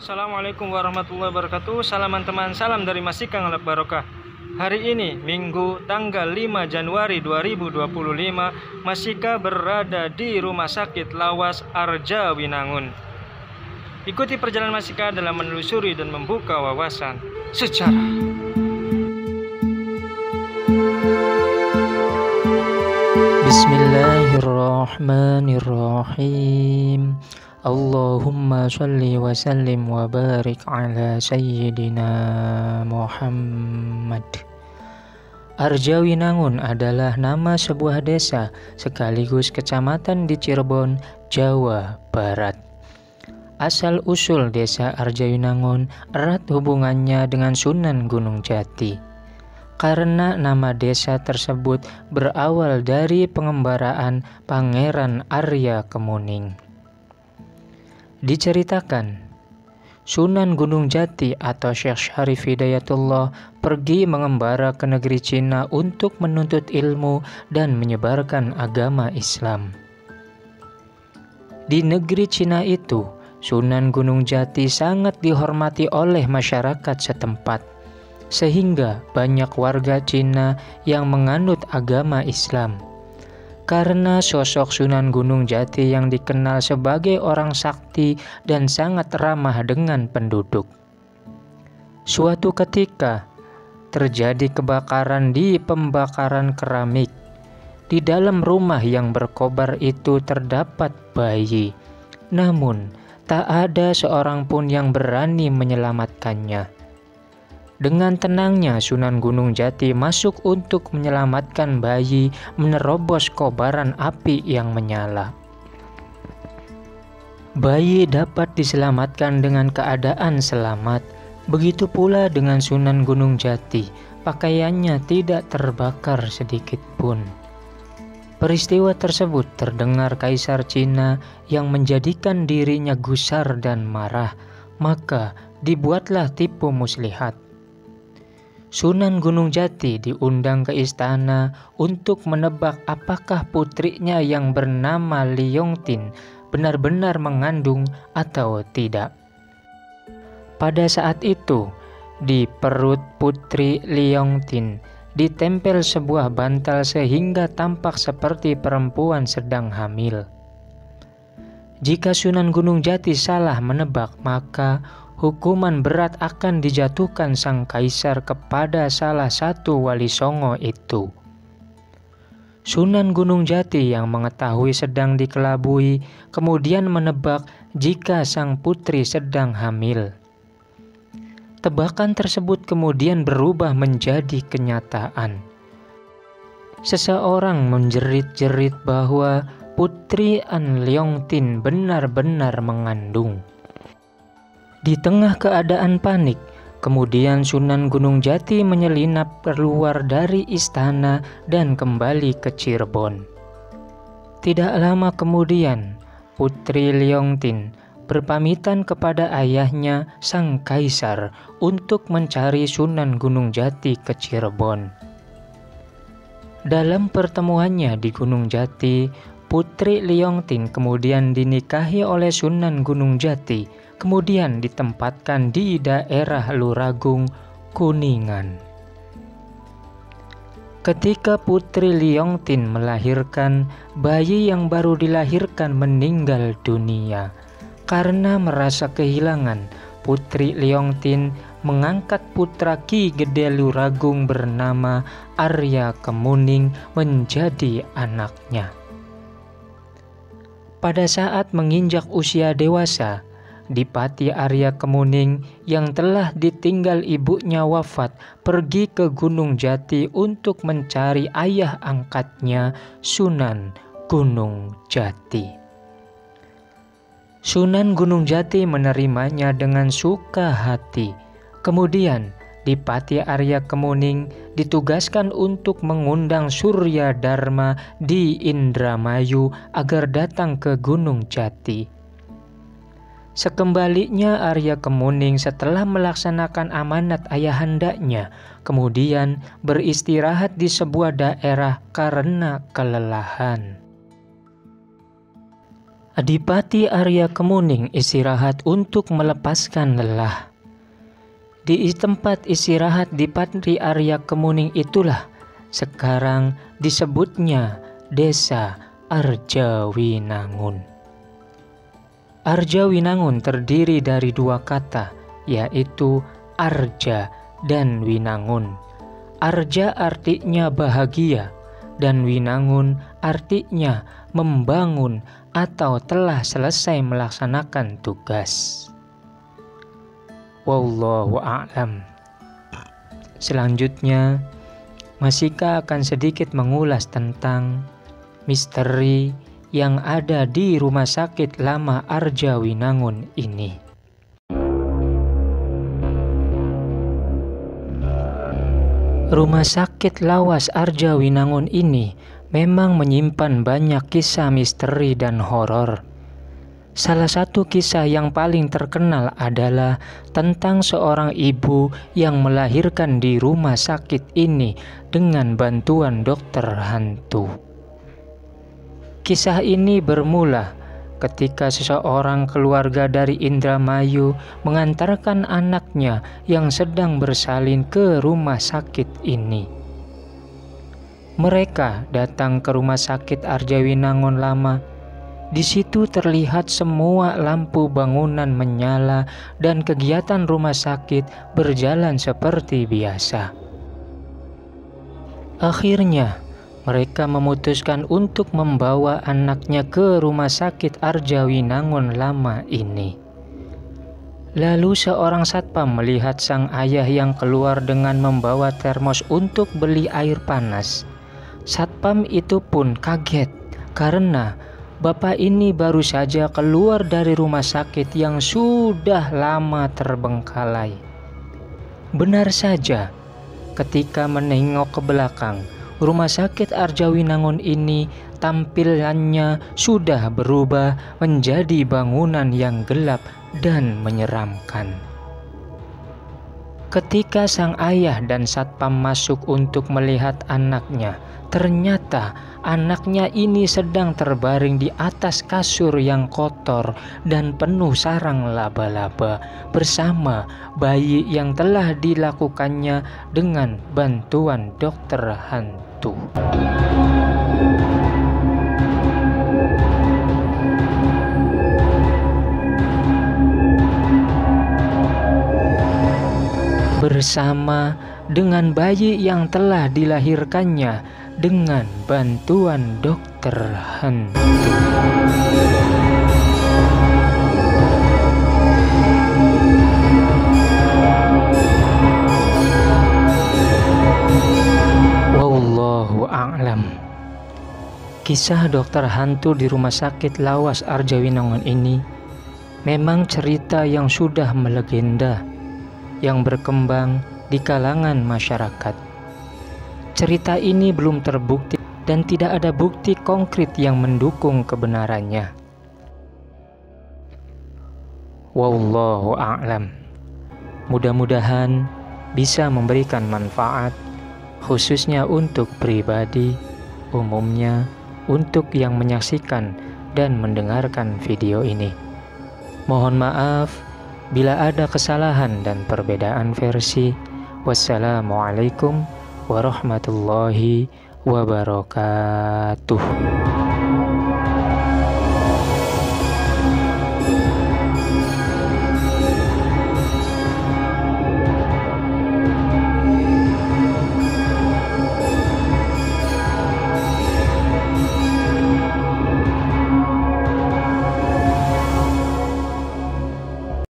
Assalamualaikum warahmatullahi wabarakatuh. Salam teman, salam dari Masika Ngalap Barokah. Hari ini Minggu tanggal 5 Januari 2025, Masika berada di Rumah Sakit Lawas Arjawinangun. Ikuti perjalanan Masika dalam menelusuri dan membuka wawasan sejarah. Bismillahirrahmanirrahim. Allahumma sholli wa sallim wa barik ala sayyidina Muhammad. Arjawinangun adalah nama sebuah desa sekaligus kecamatan di Cirebon, Jawa Barat. Asal-usul desa Arjawinangun erat hubungannya dengan Sunan Gunung Jati. Karena nama desa tersebut berawal dari pengembaraan Pangeran Arya Kemuning. Diceritakan, Sunan Gunung Jati atau Syekh Syarif Hidayatullah pergi mengembara ke negeri Cina untuk menuntut ilmu dan menyebarkan agama Islam. Di negeri Cina itu, Sunan Gunung Jati sangat dihormati oleh masyarakat setempat, sehingga banyak warga Cina yang menganut agama Islam. Karena sosok Sunan Gunung Jati yang dikenal sebagai orang sakti dan sangat ramah dengan penduduk. Suatu ketika, terjadi kebakaran di pembakaran keramik. Di dalam rumah yang berkobar itu terdapat bayi. Namun, tak ada seorang pun yang berani menyelamatkannya. Dengan tenangnya Sunan Gunung Jati masuk untuk menyelamatkan bayi, menerobos kobaran api yang menyala. Bayi dapat diselamatkan dengan keadaan selamat. Begitu pula dengan Sunan Gunung Jati, pakaiannya tidak terbakar sedikit pun. Peristiwa tersebut terdengar Kaisar Cina yang menjadikan dirinya gusar dan marah, maka dibuatlah tipu muslihat. Sunan Gunung Jati diundang ke istana untuk menebak apakah putrinya yang bernama Liyongtin benar-benar mengandung atau tidak. Pada saat itu, di perut putri Liyongtin ditempel sebuah bantal sehingga tampak seperti perempuan sedang hamil. Jika Sunan Gunung Jati salah menebak, maka hukuman berat akan dijatuhkan sang kaisar kepada salah satu wali songo itu. Sunan Gunung Jati yang mengetahui sedang dikelabui, kemudian menebak jika sang putri sedang hamil. Tebakan tersebut kemudian berubah menjadi kenyataan. Seseorang menjerit-jerit bahwa putri An Liyongtin benar-benar mengandung. Di tengah keadaan panik, kemudian Sunan Gunung Jati menyelinap keluar dari istana dan kembali ke Cirebon. Tidak lama kemudian, putri Liyongtin berpamitan kepada ayahnya sang kaisar untuk mencari Sunan Gunung Jati ke Cirebon. Dalam pertemuannya di Gunung Jati, putri Liyongtin kemudian dinikahi oleh Sunan Gunung Jati, kemudian ditempatkan di daerah Luragung, Kuningan. Ketika putri Liyongtin melahirkan, bayi yang baru dilahirkan meninggal dunia. Karena merasa kehilangan, putri Liyongtin mengangkat putra Ki Gede Luragung bernama Arya Kemuning menjadi anaknya. Pada saat menginjak usia dewasa, Dipati Arya Kemuning yang telah ditinggal ibunya wafat pergi ke Gunung Jati untuk mencari ayah angkatnya, Sunan Gunung Jati. Sunan Gunung Jati menerimanya dengan suka hati. Kemudian Dipati Arya Kemuning ditugaskan untuk mengundang Surya Dharma di Indramayu agar datang ke Gunung Jati. Sekembalinya Arya Kemuning setelah melaksanakan amanat ayahandanya, kemudian beristirahat di sebuah daerah karena kelelahan. Adipati Arya Kemuning istirahat untuk melepaskan lelah. Di tempat istirahat Adipati Arya Kemuning itulah sekarang disebutnya Desa Arjawinangun. Arjawinangun terdiri dari dua kata, yaitu Arja dan Winangun. Arja artinya bahagia dan Winangun artinya membangun atau telah selesai melaksanakan tugas. Wallahu a'lam. Selanjutnya, Masika akan sedikit mengulas tentang misteri yang ada di Rumah Sakit Lama Arjawinangun ini. Rumah Sakit Lawas Arjawinangun ini memang menyimpan banyak kisah misteri dan horor. Salah satu kisah yang paling terkenal adalah tentang seorang ibu yang melahirkan di rumah sakit ini dengan bantuan dokter hantu. Kisah ini bermula ketika seseorang keluarga dari Indramayu mengantarkan anaknya yang sedang bersalin ke rumah sakit ini. Mereka datang ke rumah sakit Arjawinangun Lama. Di situ terlihat semua lampu bangunan menyala dan kegiatan rumah sakit berjalan seperti biasa. Akhirnya, mereka memutuskan untuk membawa anaknya ke rumah sakit Arjawinangun Lama ini. Lalu seorang satpam melihat sang ayah yang keluar dengan membawa termos untuk beli air panas. Satpam itu pun kaget karena bapak ini baru saja keluar dari rumah sakit yang sudah lama terbengkalai. Benar saja, ketika menengok ke belakang, rumah sakit Arjawinangun ini tampilannya sudah berubah menjadi bangunan yang gelap dan menyeramkan. Ketika sang ayah dan satpam masuk untuk melihat anaknya, ternyata anaknya ini sedang terbaring di atas kasur yang kotor dan penuh sarang laba-laba bersama bayi yang telah dilakukannya dengan bantuan dokter hantu. Bersama dengan bayi yang telah dilahirkannya dengan bantuan dokter hantu. Wallahu a'lam. Kisah dokter hantu di rumah sakit Lawas Arjawinangun ini memang cerita yang sudah melegenda, yang berkembang di kalangan masyarakat. Cerita ini belum terbukti dan tidak ada bukti konkret yang mendukung kebenarannya. Wallahu a'lam. Mudah-mudahan bisa memberikan manfaat, khususnya untuk pribadi, umumnya untuk yang menyaksikan dan mendengarkan video ini. Mohon maaf bila ada kesalahan dan perbedaan versi. Wassalamualaikum warahmatullahi wabarakatuh.